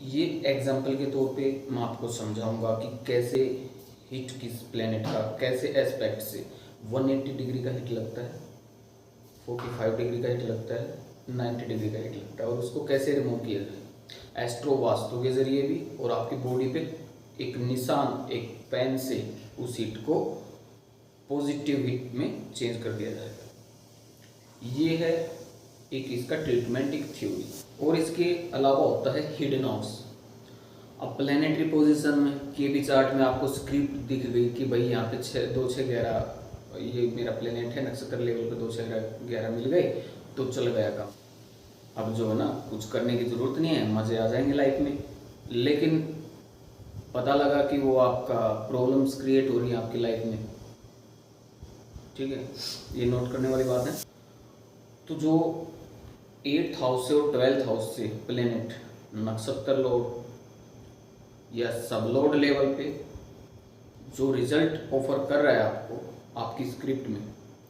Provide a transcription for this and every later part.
ये एग्जाम्पल के तौर पे मैं आपको समझाऊंगा कि कैसे हिट किस प्लेनेट का कैसे एस्पेक्ट से 180 डिग्री का हिट लगता है, 45 डिग्री का हिट लगता है, 90 डिग्री का हिट लगता है और उसको कैसे रिमूव किया जाए एस्ट्रो वास्तु के जरिए भी, और आपकी बॉडी पे एक निशान एक पेन से उस हिट को पॉजिटिव हिट में चेंज कर दिया जाएगा। ये है एक इसका ट्रीटमेंट, एक थ्योरी। और इसके अलावा होता है हिडन हाउस। अब प्लानिटरी पोजीशन में केबी चार्ट में आपको स्क्रिप्ट दिख गई कि भाई यहाँ पे 2 6 11 ये मेरा प्लेनेट है, नक्षत्र लेवल पे 2 6 11 मिल गए तो चल गया काम। अब जो है ना कुछ करने की ज़रूरत नहीं है, मज़े आ जाएंगे लाइफ में। लेकिन पता लगा कि वो आपका प्रॉब्लम्स क्रिएट हो रही है आपकी लाइफ में, ठीक है, ये नोट करने वाली बात है। तो जो 8th हाउस से और 12th हाउस से प्लेनेट नक्षत्र लोड या सब लोड लेवल पे जो रिजल्ट ऑफर कर रहा है आपको आपकी स्क्रिप्ट में,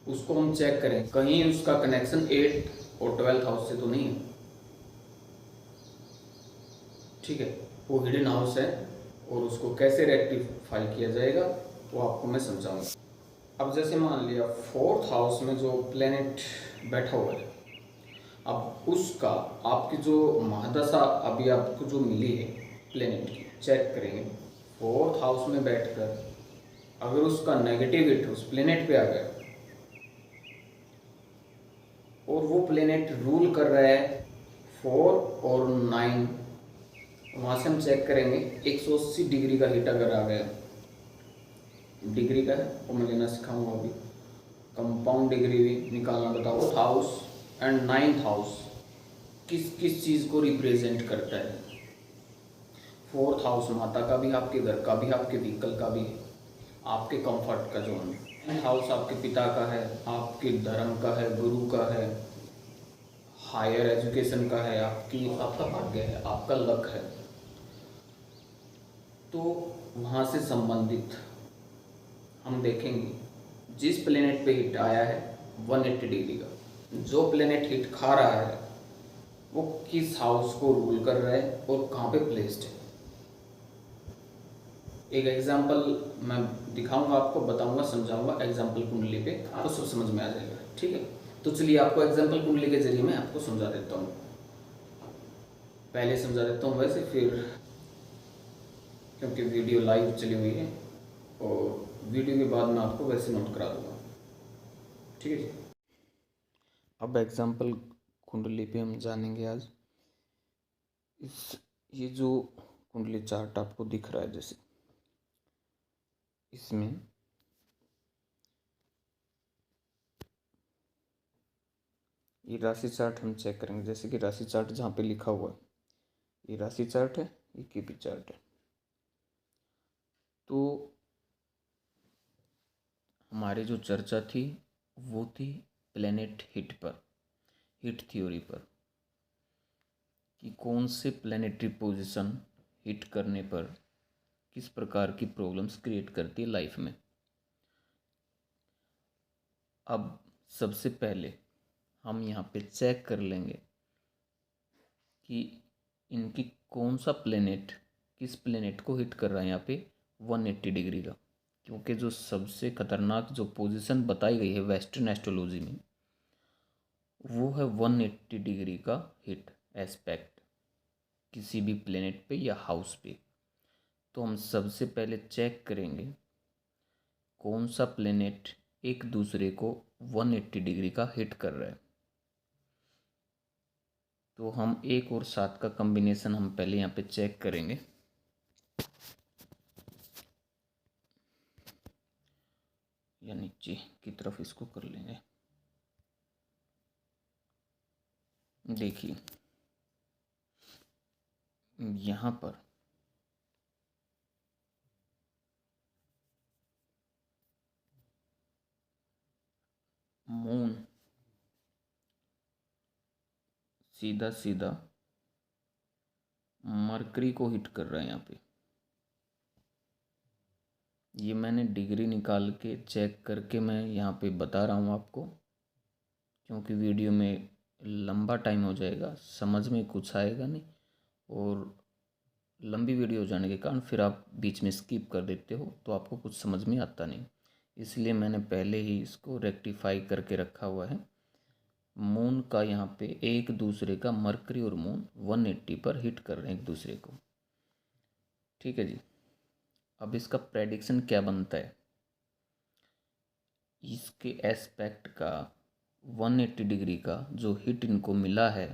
उसको हम चेक करें कहीं उसका कनेक्शन 8th और 12th हाउस से तो नहीं है, ठीक है। वो हिडन हाउस है और उसको कैसे रेक्टिफाई किया जाएगा वो आपको मैं समझाऊंगा। अब जैसे मान लिया 4th हाउस में जो प्लेनेट बैठा हुआ है, अब उसका आपकी जो महादशा अभी आपको जो मिली है प्लेनेट की, चेक करेंगे 4th हाउस में बैठकर अगर उसका नेगेटिव हिट उस प्लेनेट पे आ गया और वो प्लेनेट रूल कर रहा है 4 और 9, वहाँ से हम चेक करेंगे 180 डिग्री का हिट अगर आ गया, डिग्री का है वो मैं लेना सिखाऊंगा अभी, कंपाउंड डिग्री भी निकालना बताओ। हाउस एंड 9th हाउस किस किस चीज़ को रिप्रेजेंट करता है। 4th हाउस माता का भी, आपके घर का भी, आपके व्हीकल का भी, आपके कंफर्ट का जोन है। हाउस आपके पिता का है, आपके धर्म का है, गुरु का है, हायर एजुकेशन का है, आपका भाग्य है, आपका लक है। तो वहाँ से संबंधित हम देखेंगे जिस प्लेनेट पे हिट आया है 180 डिग्री का, जो प्लेनेट हिट खा रहा है वो किस हाउस को रूल कर रहा है और कहाँ पे प्लेस्ड है। एक एग्जाम्पल मैं दिखाऊंगा आपको, बताऊंगा, समझाऊंगा, एग्जाम्पल कुंडली पे आपको सब समझ में आ जाएगा, ठीक है। तो चलिए आपको एग्जाम्पल कुंडली के जरिए मैं आपको समझा देता हूँ, पहले समझा देता हूँ वैसे, फिर क्योंकि वीडियो लाइव चली हुई है और वीडियो के बाद मैं आपको वैसे नोट करा दूँगा, ठीक है जी। अब एग्जाम्पल कुंडली पे हम जानेंगे आज। ये जो कुंडली चार्ट आपको दिख रहा है, जैसे इसमें ये राशि चार्ट हम चेक करेंगे। जैसे कि राशि चार्ट जहाँ पे लिखा हुआ है ये राशि चार्ट है, ये केपी चार्ट है। तो हमारी जो चर्चा थी वो थी प्लेनेट हिट पर, हिट थ्योरी पर, कि कौन से प्लेनेटरी पोजीशन हिट करने पर किस प्रकार की प्रॉब्लम्स क्रिएट करती है लाइफ में। अब सबसे पहले हम यहाँ पे चेक कर लेंगे कि इनकी कौन सा प्लेनेट किस प्लेनेट को हिट कर रहा है यहाँ पे 180 डिग्री का, क्योंकि जो सबसे खतरनाक जो पोजीशन बताई गई है वेस्टर्न एस्ट्रोलॉजी में वो है 180 डिग्री का हिट एस्पेक्ट किसी भी प्लेनेट पे या हाउस पे। तो हम सबसे पहले चेक करेंगे कौन सा प्लेनेट एक दूसरे को 180 डिग्री का हिट कर रहा है। तो हम 1 और 7 का कॉम्बिनेशन हम पहले यहाँ पे चेक करेंगे। या नीचे की तरफ इसको कर लेंगे। देखिए यहाँ पर मून सीधा सीधा मरकरी को हिट कर रहा है यहाँ पे। ये मैंने डिग्री निकाल के चेक करके मैं यहाँ पे बता रहा हूँ आपको, क्योंकि वीडियो में लंबा टाइम हो जाएगा, समझ में कुछ आएगा नहीं और लंबी वीडियो हो जाने के कारण फिर आप बीच में स्किप कर देते हो, तो आपको कुछ समझ में आता नहीं। इसलिए मैंने पहले ही इसको रेक्टिफाई करके रखा हुआ है। मून का यहाँ पे एक दूसरे का, मरकरी और मून 180 पर हिट कर रहे हैं एक दूसरे को। ठीक है जी। अब इसका प्रेडिक्शन क्या बनता है, इसके एस्पेक्ट का 180 डिग्री का जो हिट इनको मिला है,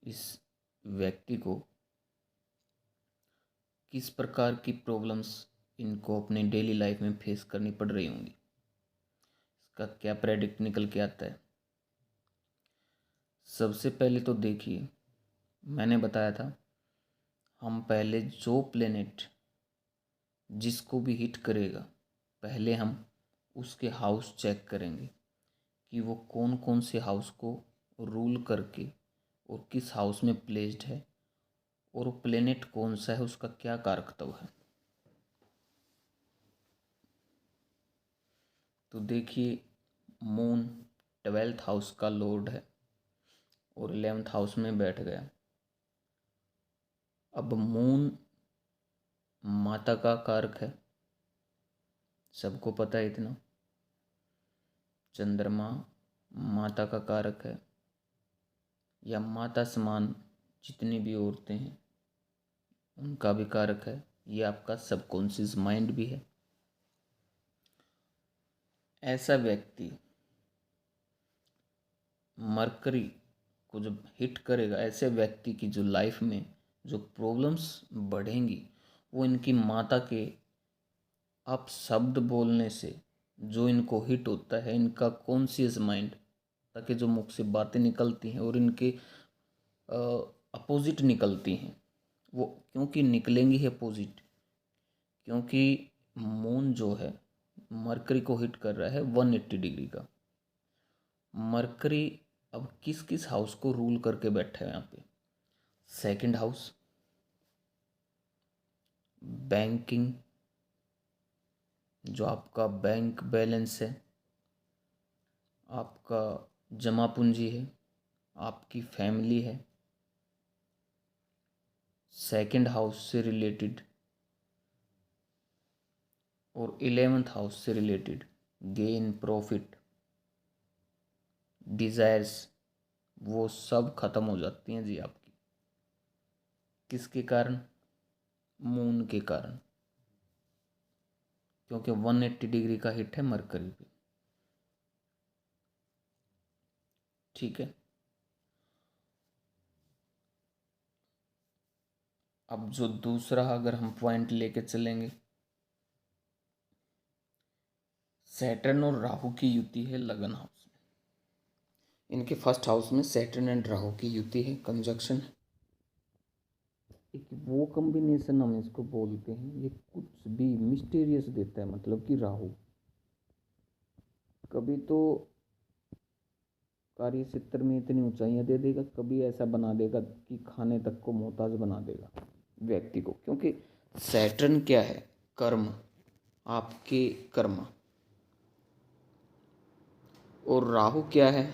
इस व्यक्ति को किस प्रकार की प्रॉब्लम्स इनको अपने डेली लाइफ में फेस करनी पड़ रही होंगी, इसका क्या प्रेडिक्ट निकल के आता है। सबसे पहले तो देखिए, मैंने बताया था हम पहले जो प्लेनेट जिसको भी हिट करेगा, पहले हम उसके हाउस चेक करेंगे कि वो कौन कौन से हाउस को रूल करके और किस हाउस में प्लेस्ड है, और वो प्लेनेट कौन सा है, उसका क्या कारकत्व है। तो देखिए, मून 12th हाउस का लॉर्ड है और 11th हाउस में बैठ गया। अब मून माता का कारक है, सबको पता है इतना। चंद्रमा माता का कारक है, या माता समान जितनी भी औरतें हैं उनका भी कारक है। ये आपका सबकॉन्शियस माइंड भी है। ऐसा व्यक्ति मरकरी को जब हिट करेगा, ऐसे व्यक्ति की जो लाइफ में जो प्रॉब्लम्स बढ़ेंगी, वो इनकी माता के अपशब्द बोलने से जो इनको हिट होता है, इनका कॉन्शियस माइंड, ताकि जो मुख से बातें निकलती हैं और इनके अपोजिट निकलती हैं, वो क्योंकि निकलेंगी ही अपोजिट, क्योंकि मून जो है मरकरी को हिट कर रहा है 180 डिग्री का। मरकरी अब किस किस हाउस को रूल करके बैठा है यहाँ पे, सेकंड हाउस, बैंकिंग, जो आपका बैंक बैलेंस है, आपका जमा पूंजी है, आपकी फैमिली है, सेकंड हाउस से रिलेटेड, और 11th हाउस से रिलेटेड गेन, प्रॉफिट, डिज़ायर्स, वो सब खत्म हो जाती हैं जी आपकी। किसके कारण? मून के कारण, क्योंकि 180 डिग्री का हिट है मरकरी पे। ठीक है। अब जो दूसरा अगर हम पॉइंट लेके चलेंगे, सैटर्न और राहु की युति है लगन हाउस में। इनके फर्स्ट हाउस में सैटर्न एंड राहु की युति है, कंजक्शन है। एक वो कॉम्बिनेशन हम इसको बोलते हैं, ये कुछ भी मिस्टीरियस देता है। मतलब कि राहु कभी तो कार्य क्षेत्र में इतनी ऊंचाइयां दे देगा, कभी ऐसा बना देगा कि खाने तक को मोहताज बना देगा व्यक्ति को। क्योंकि सैटर्न क्या है? कर्म, आपके कर्म। और राहु क्या है?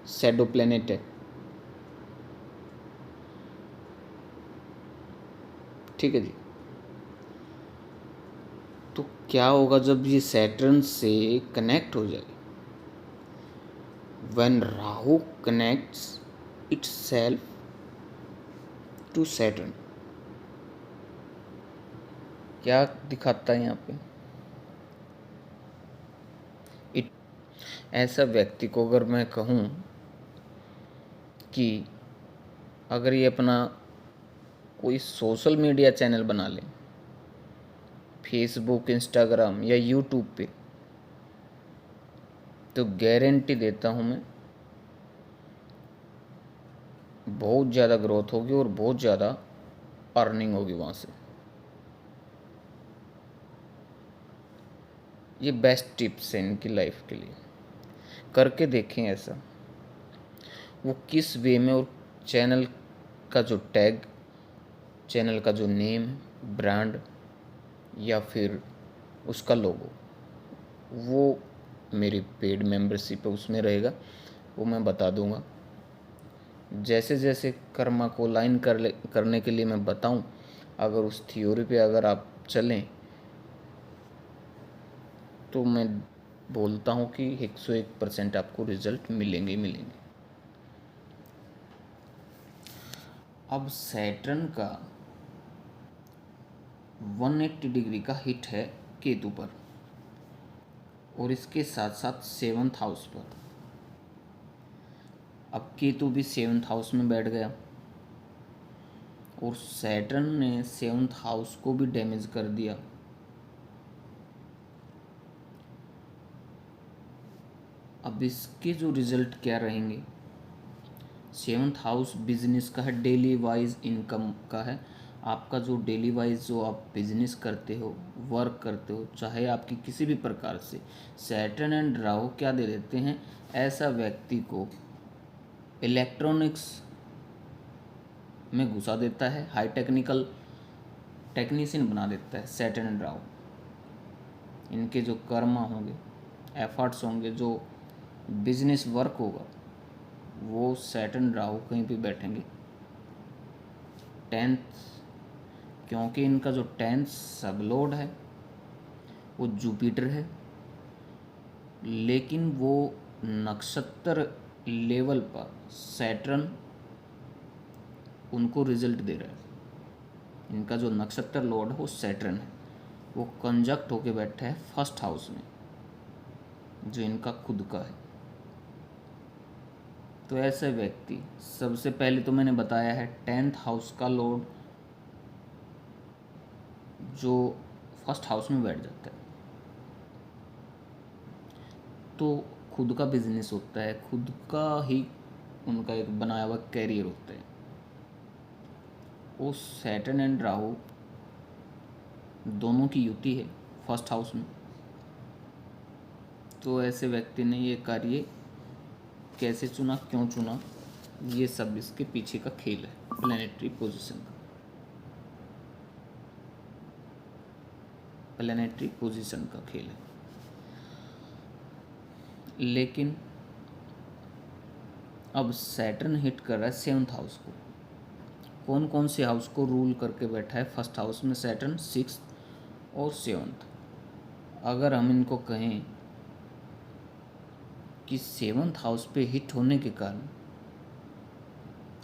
शैडो प्लेनेट है। ठीक है जी। तो क्या होगा जब ये सैटर्न से कनेक्ट हो जाए? When Rahu connects itself to Saturn, क्या दिखाता है यहाँ पे? ऐसा व्यक्ति को अगर मैं कहूँ कि अगर ये अपना कोई सोशल मीडिया चैनल बना ले, फेसबुक, इंस्टाग्राम या यूट्यूब पे, तो गारंटी देता हूँ मैं, बहुत ज़्यादा ग्रोथ होगी और बहुत ज़्यादा अर्निंग होगी वहाँ से। ये बेस्ट टिप्स हैं इनकी लाइफ के लिए, करके देखें ऐसा। वो किस वे में, और चैनल का जो टैग, चैनल का जो नेम, ब्रांड या फिर उसका लोगो, वो मेरी पेड मेंबरशिप है उसमें रहेगा, वो मैं बता दूंगा। जैसे जैसे कर्मा को लाइन करने के लिए मैं बताऊं, अगर उस थ्योरी पे अगर आप चलें तो मैं बोलता हूं कि 101% आपको रिजल्ट मिलेंगे ही मिलेंगे। अब सैटर्न का 180 डिग्री का हिट है केतु पर और इसके साथ साथ 7th हाउस पर। अब केतु भी 7th हाउस में बैठ गया और सैटर्न ने 7th हाउस को भी डैमेज कर दिया। अब इसके जो रिजल्ट क्या रहेंगे, 7th हाउस बिजनेस का है, डेली वाइज इनकम का है। आपका जो डेली वाइज जो आप बिजनेस करते हो, वर्क करते हो, चाहे आपकी किसी भी प्रकार से, सैटर्न एंड राहु क्या दे देते हैं, ऐसा व्यक्ति को इलेक्ट्रॉनिक्स में घुसा देता है, हाई टेक्नीशियन बना देता है सैटर्न एंड राहु। इनके जो कर्म होंगे, एफर्ट्स होंगे, जो बिजनेस वर्क होगा, वो सैटर्न राहु कहीं पे बैठेंगे 10th, क्योंकि इनका जो 10th सबलोड है वो जुपिटर है, लेकिन वो नक्षत्र लेवल पर सैटर्न उनको रिजल्ट दे रहा है। इनका जो नक्षत्र लॉर्ड है वो सैटर्न है, वो कंजक्ट होके बैठा है 1st हाउस में, जो इनका खुद का है। तो ऐसे व्यक्ति, सबसे पहले तो मैंने बताया है 10th हाउस का लॉर्ड जो 1st हाउस में बैठ जाता है, तो खुद का बिजनेस होता है, खुद का ही उनका एक बनाया हुआ कैरियर होता है। वो सैटर्न एंड राहु दोनों की युति है 1st हाउस में। तो ऐसे व्यक्ति ने ये कार्य कैसे चुना, क्यों चुना, ये सब इसके पीछे का खेल है, प्लैनेटरी पोजीशन का। प्लैनेटरी पोजीशन का खेल है। लेकिन अब सैटर्न हिट कर रहा है 7th हाउस को। कौन कौन से हाउस को रूल करके बैठा है 1st हाउस में सैटर्न, 6th और 7th। अगर हम इनको कहें कि 7th हाउस पे हिट होने के कारण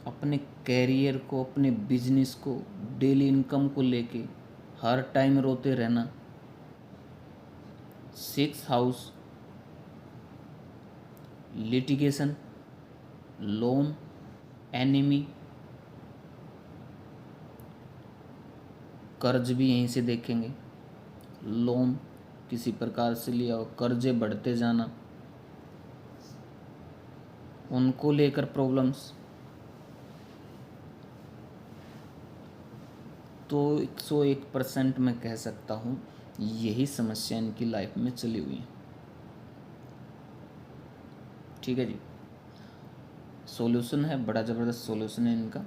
अपने कैरियर को, अपने बिजनेस को, डेली इनकम को लेके हर टाइम रोते रहना। 6th house litigation, loan, enemy, कर्ज भी यहीं से देखेंगे। लोन किसी प्रकार से लिया हो, कर्जे बढ़ते जाना, उनको लेकर प्रॉब्लम्स। तो 101% मैं कह सकता हूँ यही समस्या इनकी लाइफ में चली हुई है। ठीक है जी, सॉल्यूशन है, बड़ा ज़बरदस्त सॉल्यूशन है इनका,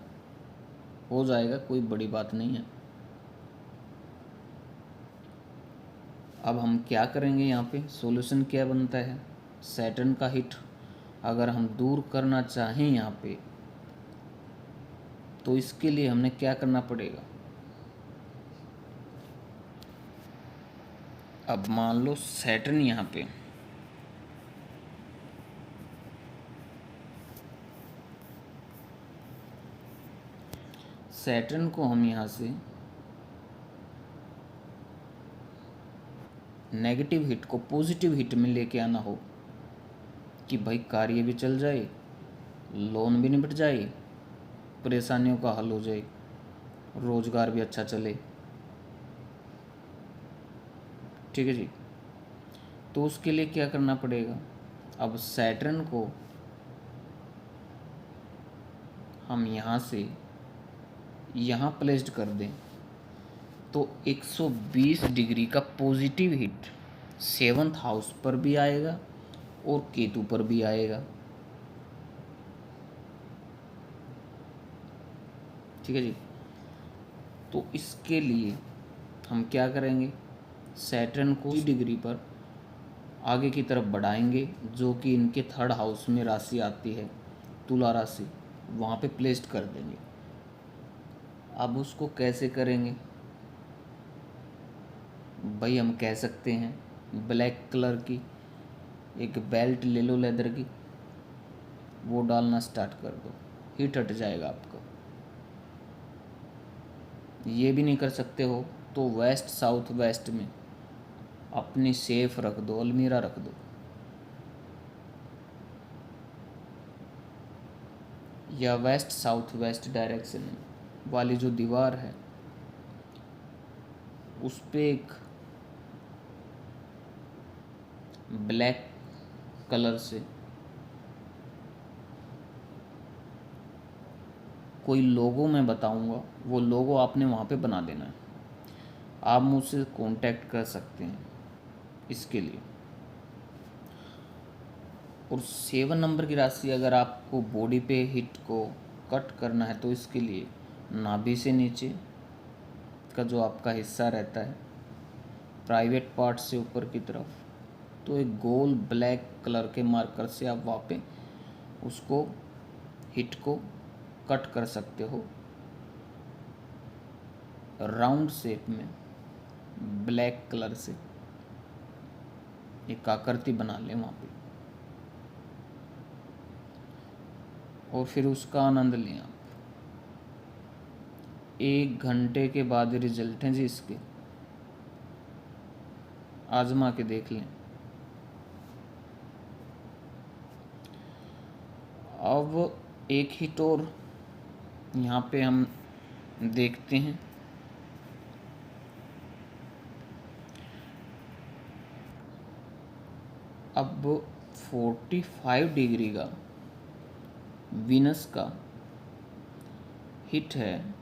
हो जाएगा, कोई बड़ी बात नहीं है। अब हम क्या करेंगे, यहाँ पे सॉल्यूशन क्या बनता है, सैटर्न का हिट अगर हम दूर करना चाहें यहाँ पे, तो इसके लिए हमने क्या करना पड़ेगा। अब मान लो सैटर्न यहाँ पे सैटर्न को हम यहाँ से नेगेटिव हिट को पॉजिटिव हिट में लेके आना हो कि भाई कार्य भी चल जाए, लोन भी निपट जाए, परेशानियों का हल हो जाए, रोजगार भी अच्छा चले। ठीक है जी, तो उसके लिए क्या करना पड़ेगा। अब सैटर्न को हम यहाँ से यहाँ प्लेस्ड कर दें तो 120 डिग्री का पॉजिटिव हिट 7th हाउस पर भी आएगा और केतु पर भी आएगा। ठीक है जी, तो इसके लिए हम क्या करेंगे, सैटर्न को 30 डिग्री पर आगे की तरफ बढ़ाएंगे, जो कि इनके 3rd हाउस में राशि आती है तुला राशि। वहाँ पे प्लेस्ड कर देंगे। अब उसको कैसे करेंगे भाई, हम कह सकते हैं ब्लैक कलर की एक बेल्ट ले लो लेदर की, वो डालना स्टार्ट कर दो, हीट हट जाएगा आपका। ये भी नहीं कर सकते हो तो वेस्ट साउथ वेस्ट में अपनी सेफ रख दो, अलमीरा रख दो, या वेस्ट साउथ वेस्ट डायरेक्शन वाली जो दीवार है उस पे एक ब्लैक कलर से कोई लोगो मैं बताऊंगा, वो लोगो आपने वहाँ पे बना देना है। आप मुझसे कांटेक्ट कर सकते हैं इसके लिए। और 7 नंबर की राशि, अगर आपको बॉडी पे हिट को कट करना है तो इसके लिए नाभि से नीचे का जो आपका हिस्सा रहता है प्राइवेट पार्ट से ऊपर की तरफ, तो एक गोल ब्लैक कलर के मार्कर से आप वहाँ पे उसको हिट को कट कर सकते हो। राउंड शेप में ब्लैक कलर से एक आकृति बना लें वहाँ पे, और फिर उसका आनंद लें आप। 1 घंटे के बाद रिजल्ट हैं जी इसके, आजमा के देख लें। अब एक हिट और यहाँ पे हम देखते हैं। अब 45 डिग्री का वीनस का हिट है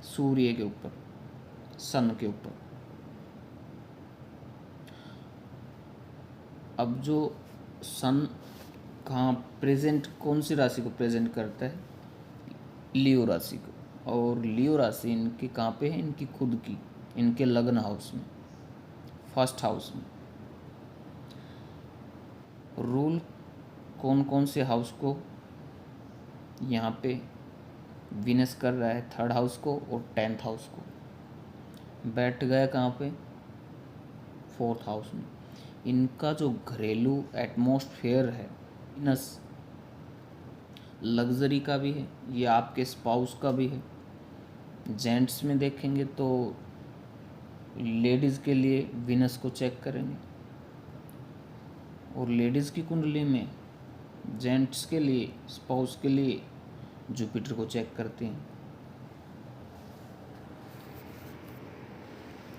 सूर्य के ऊपर, सन के ऊपर। अब जो सन कहाँ प्रेजेंट, कौन सी राशि को प्रेजेंट करता है, लियो राशि को, और लियो राशि इनकी कहाँ पे है, इनकी खुद की, इनके लग्न हाउस में, फर्स्ट हाउस में। रूल कौन कौन से हाउस को यहाँ पे वीनस कर रहा है, 3rd हाउस को और 10th हाउस को। बैठ गया कहाँ पे, 4th हाउस में। इनका जो घरेलू एटमॉस्फेयर है वीनस, लग्जरी का भी है, ये आपके स्पाउस का भी है। जेंट्स में देखेंगे तो लेडीज़ के लिए वीनस को चेक करेंगे, और लेडीज़ की कुंडली में जेंट्स के लिए, स्पाउस के लिए जुपिटर को चेक करते हैं।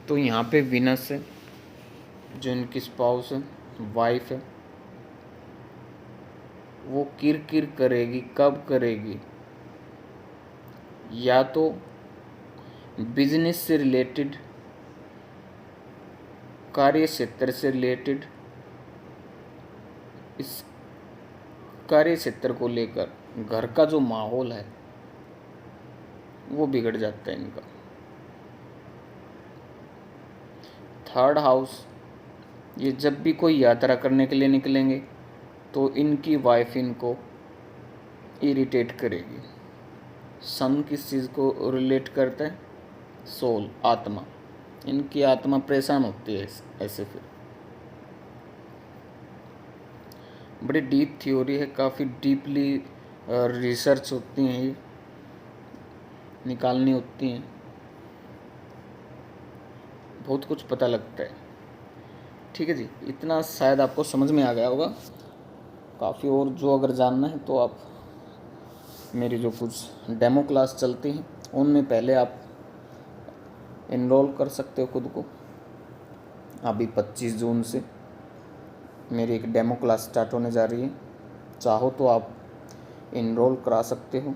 तो यहाँ पे वीनस है, जो इनकी स्पाउस है, वाइफ है, वो किरकिर करेगी। कब करेगी, या तो बिजनेस से रिलेटेड, कार्य क्षेत्र से रिलेटेड, इस कार्य क्षेत्र को लेकर घर का जो माहौल है वो बिगड़ जाता है इनका। 3rd हाउस, ये जब भी कोई यात्रा करने के लिए निकलेंगे तो इनकी वाइफ इनको इरिटेट करेगी। सन किस चीज़ को रिलेट करता है, सोल, आत्मा। इनकी आत्मा परेशान होती है ऐसे। फिर बड़ी डीप थ्योरी है, काफ़ी डीपली रिसर्च होती हैं, ये निकालनी होती हैं, बहुत कुछ पता लगता है। ठीक है जी, इतना शायद आपको समझ में आ गया होगा। काफ़ी और जो अगर जानना है तो आप मेरी जो कुछ डेमो क्लास चलती हैं उनमें पहले आप इनरोल कर सकते हो खुद को। अभी 25 जून से मेरी एक डेमो क्लास स्टार्ट होने जा रही है, चाहो तो आप इनरोल करा सकते हो।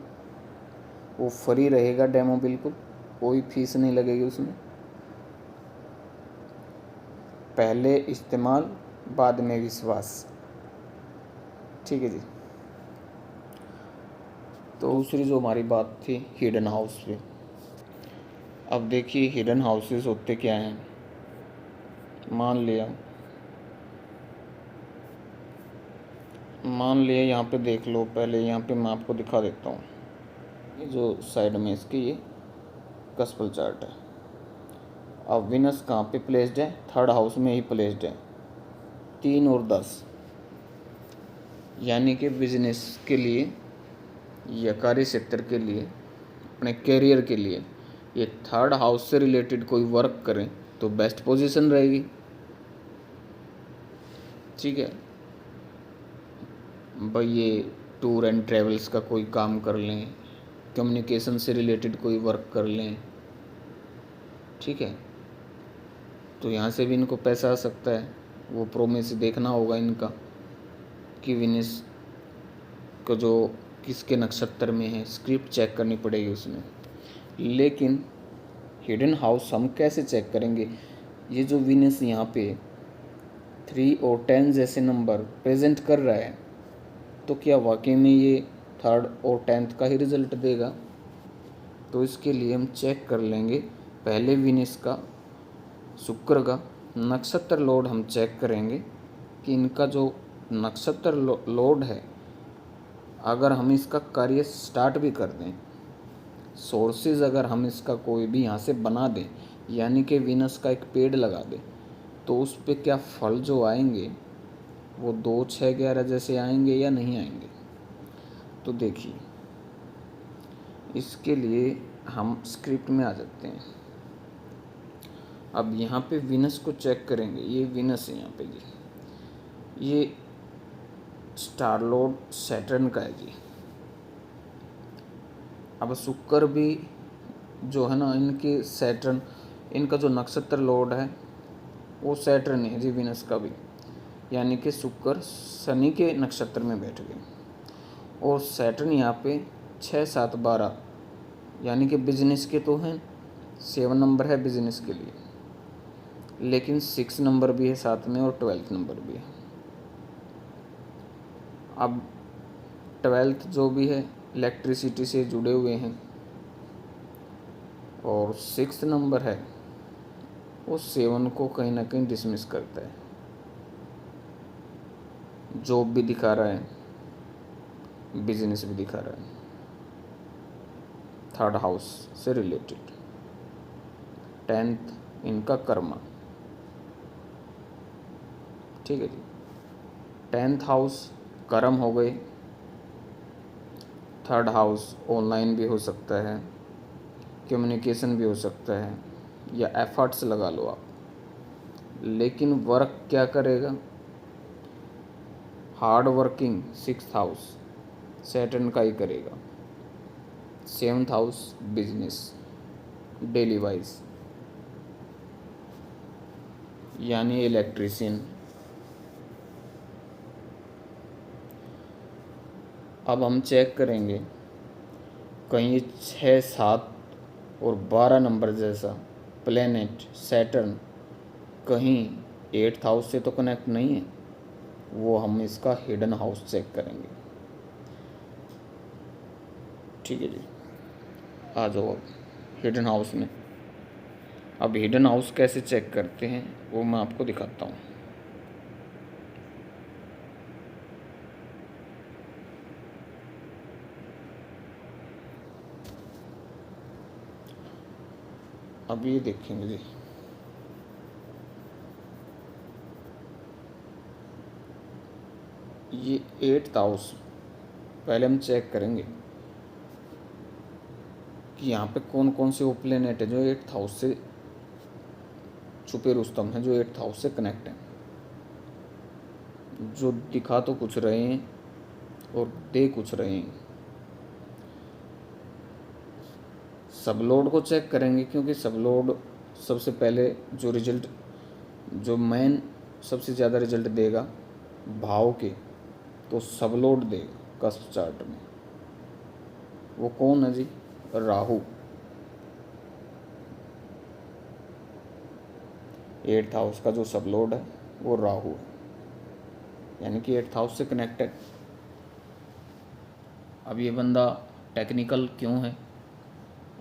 वो फ्री रहेगा डेमो, बिल्कुल कोई फीस नहीं लगेगी उसमें। पहले इस्तेमाल बाद में विश्वास। ठीक है जी। तो दूसरी जो हमारी बात थी हिडन हाउस पे। अब देखिए हिडन हाउसेस होते क्या हैं। मान लिया मान लिए यहाँ पे देख लो, पहले यहाँ पे मैं आपको दिखा देता हूँ। ये जो साइड में इसकी ये कस्पल चार्ट है। अब विनस कहाँ पे प्लेस्ड है? थर्ड हाउस में ही प्लेस्ड है, 3 और 10, यानी कि बिजनेस के लिए या कार्य क्षेत्र के लिए, अपने कैरियर के लिए ये थर्ड हाउस से रिलेटेड कोई वर्क करें तो बेस्ट पोजीशन रहेगी। ठीक है भाई, ये टूर एंड ट्रेवल्स का कोई काम कर लें, कम्युनिकेशन से रिलेटेड कोई वर्क कर लें, ठीक है, तो यहाँ से भी इनको पैसा आ सकता है। वो प्रोमिस देखना होगा इनका कि विनिस को जो किसके नक्षत्र में है, स्क्रिप्ट चेक करनी पड़ेगी उसमें। लेकिन हिडन हाउस हम कैसे चेक करेंगे? ये जो विनिस यहाँ पे 3 और 10 जैसे नंबर प्रेजेंट कर रहा है, तो क्या वाकई में ये 3rd और 10th का ही रिजल्ट देगा? तो इसके लिए हम चेक कर लेंगे पहले विनिस का, शुक्र का नक्षत्र लोड हम चेक करेंगे कि इनका जो नक्षत्र लोड है, अगर हम इसका कार्य स्टार्ट भी कर दें, सोर्सेज अगर हम इसका कोई भी यहाँ से बना दें, यानी कि विनस का एक पेड़ लगा दें, तो उस पे क्या फल जो आएंगे वो 2, 6, 11 जैसे आएंगे या नहीं आएंगे? तो देखिए, इसके लिए हम स्क्रिप्ट में आ जाते हैं। अब यहाँ पे विनस को चेक करेंगे। ये विनस है यहाँ पे जी, ये स्टार लोड सैटर्न का है जी। अब शुक्र भी जो है ना, इनके सैटर्न, इनका जो नक्षत्र लोड है वो सैटर्न है जी, विनस का भी, यानी कि शुक्र शनि के नक्षत्र में बैठ गए। और सैटर्न यहाँ पे 6, 7, 12 यानी कि बिजनेस के तो हैं, 7 नंबर है बिजनेस के लिए, लेकिन 6 नंबर भी है साथ में और 12th नंबर भी है। अब 12th जो भी है इलेक्ट्रिसिटी से जुड़े हुए हैं, और 6th नंबर है वो 7 को कहीं ना कहीं डिसमिस करता है। जॉब भी दिखा रहा है, बिजनेस भी दिखा रहा है, 3rd हाउस से रिलेटेड। 10th इनका कर्मा, ठीक है जी। 10th हाउस कर्म हो गए। 3rd हाउस ऑनलाइन भी हो सकता है, कम्युनिकेशन भी हो सकता है, या एफर्ट्स लगा लो आप। लेकिन वर्क क्या करेगा? Hard working 6th house Saturn का ही करेगा। 7th house business daily wise, यानी इलेक्ट्रीशियन। अब हम चेक करेंगे कहीं 6, 7 और 12 नंबर जैसा प्लेनेट सैटर्न कहीं 8th हाउस से तो कनेक्ट नहीं है। वो हम इसका हिडन हाउस चेक करेंगे। ठीक है जी, आ जाओ अब हिडन हाउस में। अब हिडन हाउस कैसे चेक करते हैं वो मैं आपको दिखाता हूँ। अब ये देखेंगे जी, ये 8th हाउस पहले हम चेक करेंगे कि यहाँ पे कौन कौन से वो प्लेनेट है जो 8th हाउस से छुपे रुस्तम है, जो 8th हाउस से कनेक्ट है। जो दिखा तो कुछ रहे हैं और दे कुछ रहे हैं। सबलोड को चेक करेंगे, क्योंकि सबलोड सबसे पहले जो रिजल्ट, जो मेन सबसे ज़्यादा रिजल्ट देगा भाव के, तो सबलोड देगा कस्प चार्ट में। वो कौन है जी? राहु। 8th हाउस का जो सबलोड है वो राहु है, यानी कि 8th हाउस से कनेक्टेड। अब ये बंदा टेक्निकल क्यों है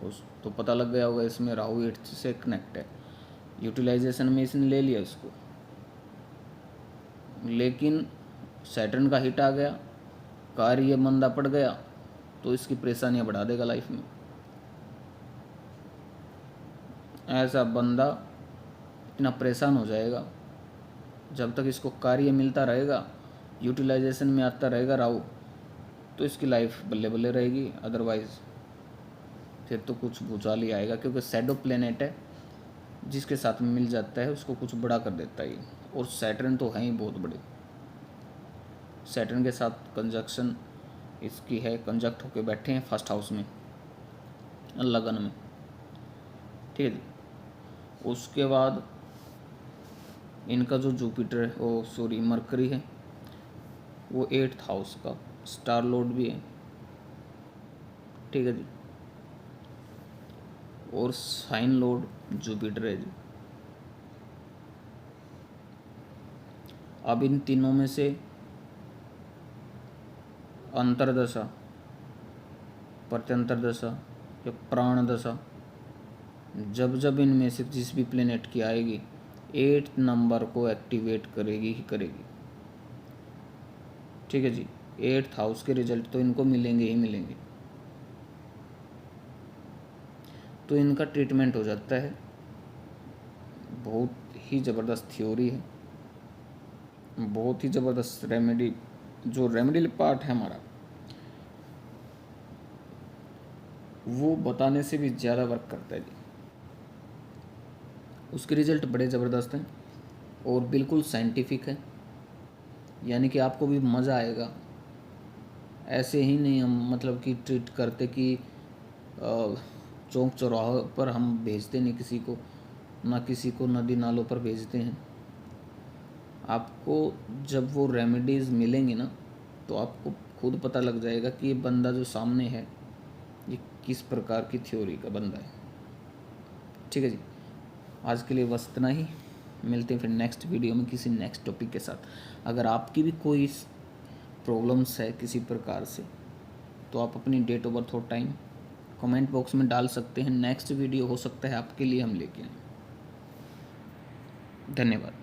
उस तो पता लग गया होगा, इसमें राहु 8th से कनेक्ट है। यूटिलाइजेशन में इसने ले लिया इसको, लेकिन सैटर्न का हिट आ गया, कार्य मंदा पड़ गया, तो इसकी परेशानियां बढ़ा देगा लाइफ में। ऐसा बंदा इतना परेशान हो जाएगा, जब तक इसको कार्य मिलता रहेगा, यूटिलाइजेशन में आता रहेगा राहु, तो इसकी लाइफ बल्ले बल्ले रहेगी। अदरवाइज फिर तो कुछ भूचाल ही आएगा, क्योंकि शैडो प्लेनेट है, जिसके साथ में मिल जाता है उसको कुछ बड़ा कर देता है। और सैटर्न तो है ही बहुत बड़े। सैटर्न के साथ कंजक्शन इसकी है, कंजक्ट होके बैठे हैं फर्स्ट हाउस में, लगन में, ठीक है जी। उसके बाद इनका जो जुपिटर है, मरकरी है, वो 8th हाउस का स्टार लॉर्ड भी है, ठीक है जी। और साइन लॉर्ड जुपिटर है जी। अब इन तीनों में से अंतरदशा, प्रत्यंतर दशा या प्राण दशा, जब जब इनमें से जिस भी प्लेनेट की आएगी 8th नंबर को एक्टिवेट करेगी ही करेगी, ठीक है जी। 8th हाउस के रिजल्ट तो इनको मिलेंगे ही मिलेंगे। तो इनका ट्रीटमेंट हो जाता है, बहुत ही ज़बरदस्त थ्योरी है, बहुत ही ज़बरदस्त रेमेडी। जो रेमेडी पार्ट है हमारा, वो बताने से भी ज़्यादा वर्क करता है जी। उसके रिजल्ट बड़े ज़बरदस्त हैं और बिल्कुल साइंटिफिक है, यानी कि आपको भी मज़ा आएगा। ऐसे ही नहीं हम मतलब कि ट्रीट करते कि चौक चौराहे पर हम भेजते नहीं किसी को, ना किसी को नदी नालों पर भेजते हैं। आपको जब वो रेमेडीज़ मिलेंगी ना, तो आपको खुद पता लग जाएगा कि ये बंदा जो सामने है ये किस प्रकार की थ्योरी का बंदा है, ठीक है जी। आज के लिए बस इतना ही, मिलते हैं फिर नेक्स्ट वीडियो में किसी नेक्स्ट टॉपिक के साथ। अगर आपकी भी कोई प्रॉब्लम्स है किसी प्रकार से, तो आप अपनी डेट ऑफ बर्थ और टाइम कमेंट बॉक्स में डाल सकते हैं। नेक्स्ट वीडियो हो सकता है आपके लिए हम लेके आएँ। धन्यवाद।